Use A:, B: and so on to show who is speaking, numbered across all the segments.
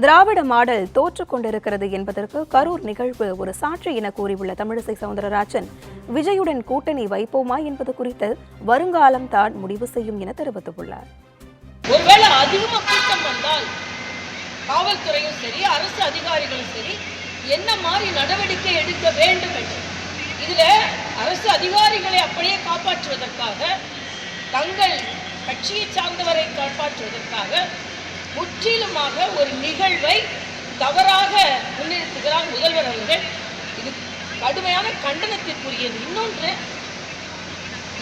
A: திராவிட model தோற்றுக் கொண்டிருக்கிறது என்பதற்கு கரூர் நிகழ்வு ஒரு சாட்சி என கூறியுள்ள தமிழிசை சவுந்தரராஜன், விஜயுடன் கூட்டணி வைப்போமா என்பது குறித்து வருங்காலம் தான் முடிவு செய்யும் என தெரிவித்துள்ளார்.
B: ஒருவேளை அதிகமா கூட்டம் வந்தால் காவல்துறையும் சரி, அரசு அதிகாரிகளும் சரி, என்ன மாதிரி நடவடிக்கை எடுக்க வேண்டும் என்று இதுல அரசு அதிகாரிகளை அப்படியே காப்பாற்றுவதற்காக, தங்கள் கட்சியை சார்ந்தவரை காப்பாற்றுவதற்காக முற்றிலுமாக ஒரு நிகழ்வை தவறாக முன்னிறுத்துகிறார் முதல்வர் அவர்கள். இது கடுமையான கண்டனத்திற்குரியது. இன்னொன்று,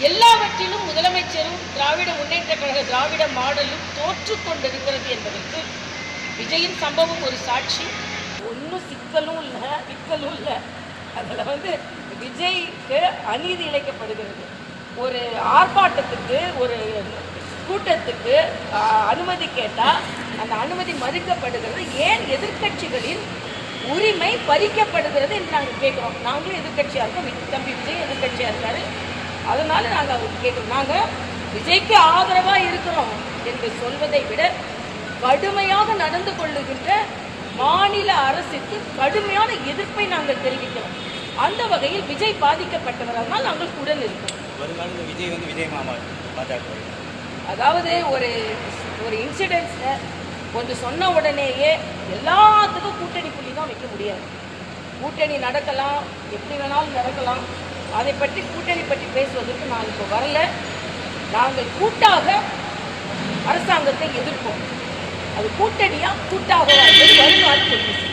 B: எல்லாவற்றிலும் முதலமைச்சரும் திராவிட முன்னேற்ற கழக திராவிட மாடலும் தோற்றுக் கொண்டிருக்கிறது என்பதற்கு விஜயின் சம்பவம் ஒரு சாட்சி. ஒன்றும் சிக்கலும் இல்லை, விக்கலும் இல்லை. அதில் விஜய்க்கு அநீதி இழைக்கப்படுகிறது. ஒரு ஆர்ப்பாட்டத்துக்கு, ஒரு கூட்டத்துக்கு அனுமதி கேட்டால் அந்த அனுமதி மறுக்கப்படுகிறது. ஏன் எதிர்கட்சிகளின் உரிமை பறிக்கப்படுகிறது என்று நாங்கள் கேட்குறோம். நாங்களும் எதிர்கட்சியாக இருக்கோம், தம்பி விஜய் எதிர்கட்சியாக இருக்காரு. அதனால நாங்கள் அவருக்கு கேட்குறோம். நாங்கள் விஜய்க்கு ஆதரவாக இருக்கிறோம் என்று சொல்வதை விட கடுமையாக நடந்து கொள்ளுகின்ற மாநில அரசுக்கு கடுமையான எதிர்ப்பை நாங்கள் தெரிவிக்கிறோம். அந்த வகையில் விஜய் பாதிக்கப்பட்டவரால் நாங்கள் கூட இருக்கிறோம். அதாவது ஒரு இன்சிடென்ட்ஸில் கொஞ்சம் சொன்ன உடனேயே எல்லாத்துக்கும் கூட்டணி புள்ளி தான் வைக்க முடியாது. கூட்டணி நடக்கலாம், எப்படி வேணாலும் நடக்கலாம். அதை பற்றி கூட்டணி பற்றி பேசுவதற்கு நான் இப்போ வரல. நாங்கள் கூட்டாக அரசாங்கத்தை எதிர்ப்போம். அது கூட்டணியா கூட்டாக வருங்காலம் தெரிவிச்சு